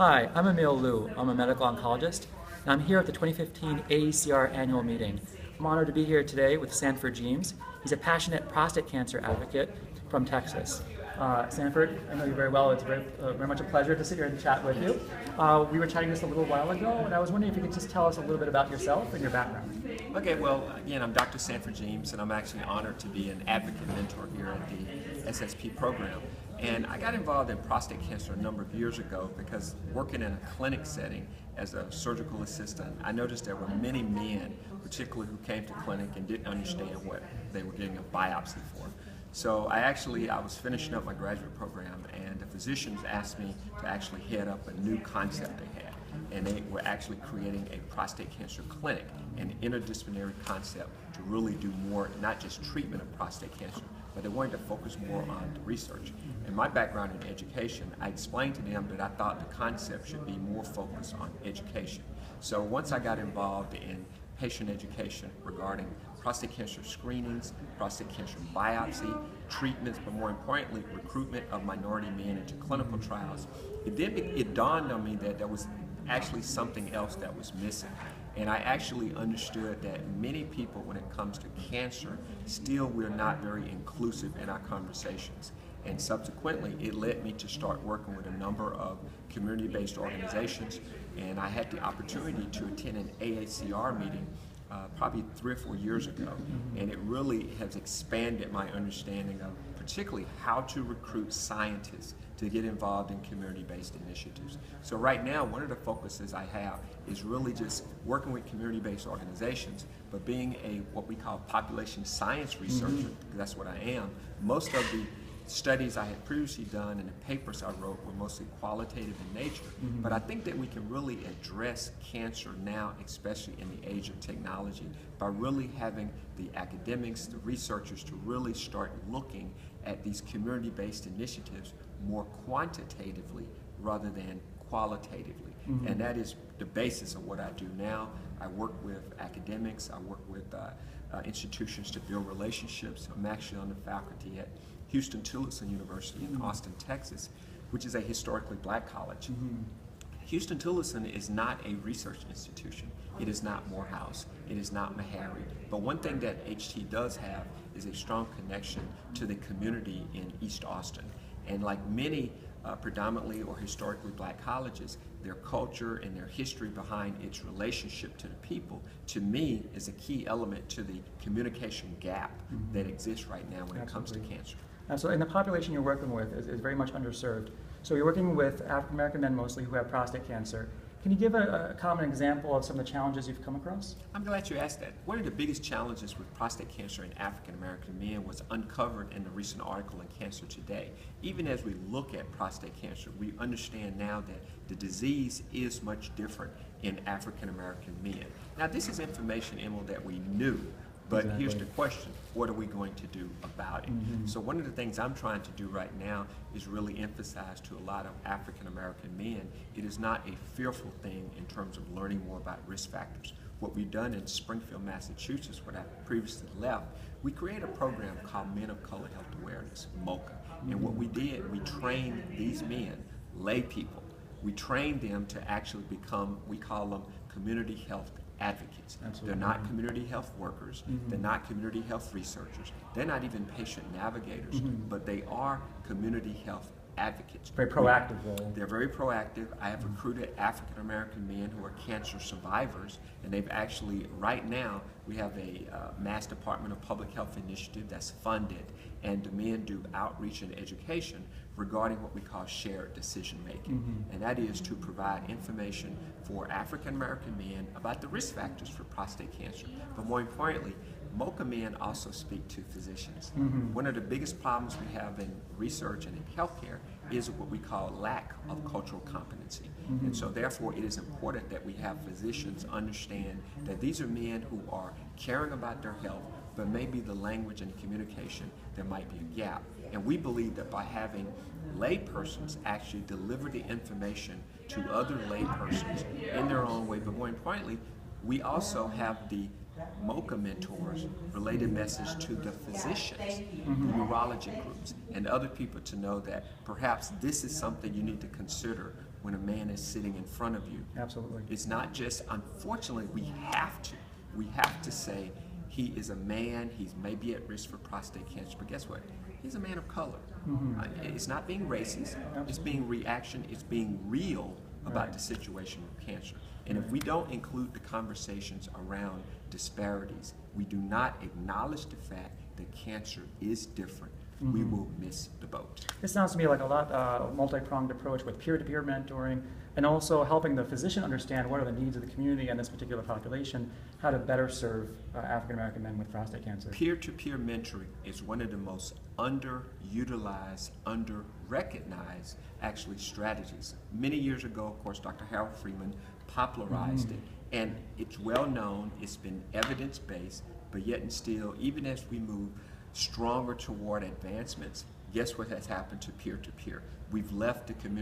Hi, I'm Emil Liu. I'm a medical oncologist, and I'm here at the 2015 AACR annual meeting. I'm honored to be here today with Sanford Jeames. He's a passionate prostate cancer advocate from Texas. Sanford, I know you very well. It's very much a pleasure to sit here and chat with you. We were chatting just a little while ago, and I was wondering if you could just tell us a little bit about yourself and your background. Okay, well, again, I'm Dr. Sanford Jeames, and I'm actually honored to be an advocate mentor here at the SSP program. And I got involved in prostate cancer a number of years ago because working in a clinic setting as a surgical assistant, I noticed there were many men, particularly who came to clinic and didn't understand what they were getting a biopsy for. So I was finishing up my graduate program, and the physicians asked me to actually head up a new concept they had. And they were actually creating a prostate cancer clinic, an interdisciplinary concept to really do more, not just treatment of prostate cancer, but they wanted to focus more on the research. In my background in education, I explained to them that I thought the concept should be more focused on education. So once I got involved in patient education regarding prostate cancer screenings, prostate cancer biopsy, treatments, but more importantly, recruitment of minority men into clinical trials, it dawned on me that there was actually something else that was missing. And I actually understood that many people, when it comes to cancer, still we're not very inclusive in our conversations. And subsequently, it led me to start working with a number of community-based organizations. And I had the opportunity to attend an AACR meeting probably 3 or 4 years ago. And it really has expanded my understanding of particularly how to recruit scientists to get involved in community-based initiatives. So right now, one of the focuses I have is really just working with community-based organizations, but being what we call population science researcher, because that's what I am. Most of the studies I had previously done and the papers I wrote were mostly qualitative in nature, but I think that we can really address cancer now, especially in the age of technology, by really having the academics, the researchers to really start looking at these community-based initiatives more quantitatively rather than qualitatively. And that is the basis of what I do now. I work with academics, I work with institutions to build relationships. I'm actually on the faculty at Houston-Tillotson University in Austin, Texas, which is a historically black college. Houston-Tillotson is not a research institution. It is not Morehouse. It is not Meharry. But one thing that HT does have is a strong connection to the community in East Austin. And like many predominantly or historically black colleges, their culture and their history behind its relationship to the people, to me, is a key element to the communication gap that exists right now when it comes to cancer. Absolutely, and the population you're working with is very much underserved. So you're working with African American men mostly who have prostate cancer. Can you give a common example of some of the challenges you've come across? I'm glad you asked that. One of the biggest challenges with prostate cancer in African American men was uncovered in the recent article in Cancer Today. Even as we look at prostate cancer, we understand now that the disease is much different in African American men. Now, this is information, Emil, that we knew. But here's the question, what are we going to do about it? So one of the things I'm trying to do right now is really emphasize to a lot of African American men, it is not a fearful thing in terms of learning more about risk factors. What we've done in Springfield, Massachusetts, where I previously left, we created a program called Men of Color Health Awareness, MOCA. And what we did, we trained these men, lay people, we trained them to actually become, we call them community health advocates. Absolutely. They're not community health workers, they're not community health researchers, they're not even patient navigators, but they are community health advocates. Very proactive role. They're very proactive. I have recruited African American men who are cancer survivors, and they've actually, right now, we have a Mass Department of Public Health initiative that's funded, and the men do outreach and education regarding what we call shared decision making. And that is to provide information for African American men about the risk factors for prostate cancer. But more importantly, MOCA men also speak to physicians. One of the biggest problems we have in research and in healthcare is what we call lack of cultural competency. And so therefore it is important that we have physicians understand that these are men who are caring about their health, but maybe the language and communication, there might be a gap. And we believe that by having laypersons actually deliver the information to other laypersons in their own way, but more importantly, we also have the MOCA mentors relayed a message to the physicians, the urology groups, and other people to know that perhaps this is something you need to consider when a man is sitting in front of you. Absolutely. It's not just, unfortunately, we have to say he is a man, he's maybe at risk for prostate cancer, but guess what? He's a man of color. It's not being racist, it's being reaction, it's being real about the situation with cancer. And if we don't include the conversations around disparities, we do not acknowledge the fact that cancer is different, we will miss the boat. This sounds to me like a lot multi-pronged approach with peer-to-peer mentoring and also helping the physician understand what are the needs of the community and this particular population, how to better serve African American men with prostate cancer. Peer-to-peer mentoring is one of the most underutilized, under-recognized, actually, strategies. Many years ago, of course, Dr. Harold Freeman popularized it, and it's well known, it's been evidence-based, but yet and still, even as we move stronger toward advancements, guess what has happened to peer-to-peer? We've left the community